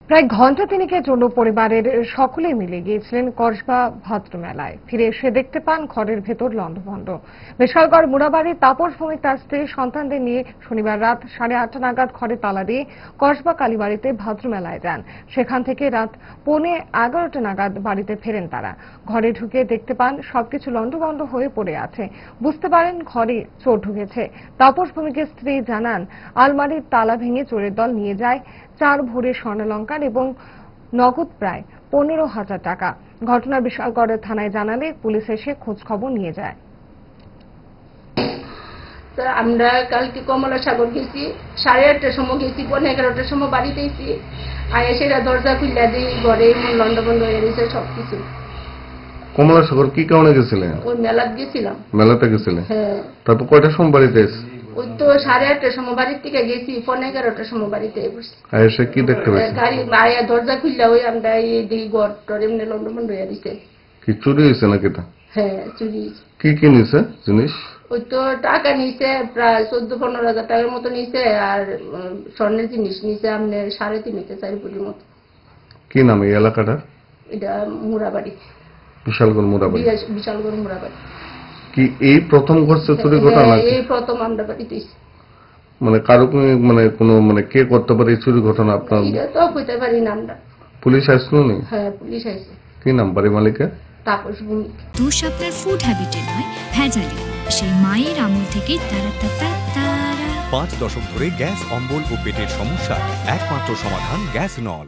প্রায় ঘণ্টা তিনেকের জন্য পরিবারের সকলে মিলে গিয়েছিলেন কসবা ভাদ্র মেলায়। ফিরে এসে দেখতে পান ঘরের ভেতর লণ্ডভণ্ড। বিশালগড় মুড়াবাড়ির তাপস ভৌমিক তার স্ত্রী সন্তানদের নিয়ে শনিবার রাত 8:30 নাগাদ ঘরে তালা দিয়ে কসবা কালীবাড়িতে ভাদ্র মেলায় যান। সেখান থেকে রাত 11:15 নাগাদ বাড়িতে ফেরেন তারা। ঘরে ঢুকে দেখতে পান সবকিছু লণ্ডভণ্ড হয়ে পড়ে আছে। বুঝতে পারেন ঘরে চোর ঢুকেছে। তাপস ভৌমিকের স্ত্রী জানান, আলমারির তালা ভেঙে চোরের দল নিয়ে যায় 4 ভরি স্বর্ণালংকার এবং নগদ প্রায় 15,000 টাকা। ঘটনা বিশালগড়ের থানায় জানালে পুলিশ এসে খোঁজ খবর নিয়ে যায়। আমরা কালকে কমলা সাগর গেছি, 8:30টার সময় গেছি, 11:30টার সময় বাড়িতে এসেছি। সেটা দরজা খুললা দিই, ঘরে লন্ডভন্ড হয়ে গেছে সবকিছু। কমলা সাগর কি কারণে গেছিলেন? ওই মেলাতে গেছিলাম। মেলাতে গেছিলেন? হ্যাঁ। তারপর কয়টার সময় বাড়িতে এসে? ওই তো 8:30টার সময় বাড়ির থেকে গেছি, 11:30টার সময় বাড়িতে বসছি। এসে কি দেখতে পেয়েছেন? গাড়ি দরজা খুললা ওই আমরা এই ঘর টর এমনি লন্ডভন্ড হয়ে দিছে। কি চুরি হয়েছে নাকি? হ্যাঁ, চুরি। কি নিছে জিনিস? ওই তো টাকা নিছে, প্রায় 14-15,000 টাকার মতো নিছে, আর স্বর্ণের জিনিস নিছে আপনার 3.5-4 কোটির মতো। কি নাম এই এলাকাটা? এটা মুড়াবাড়ি, বিশালগড় মুড়াবাড়ি। বিশালগড় মুড়াবাড়ি। কি এই প্রথম ঘটছে চুরি ঘটনা? এই প্রথম আমরা বাড়িতে। মানে কারো কোনো কে করতে পারে এই চুরি ঘটনা? আপনার এটা তো কইতে পারি না আমরা। পুলিশ আসলো নি? হ্যাঁ, পুলিশ আইছে। কি নাম বাড়ি মালিকের? তাপস ভৌমিক। দোষ আপনার ফুড হ্যাবিটে নয়, ভেজালে। সেই মায়ের আমল থেকেই 5 দশক ধরে গ্যাস, অম্বল ও পেটের সমস্যা একমাত্র সমাধান গ্যাস নল।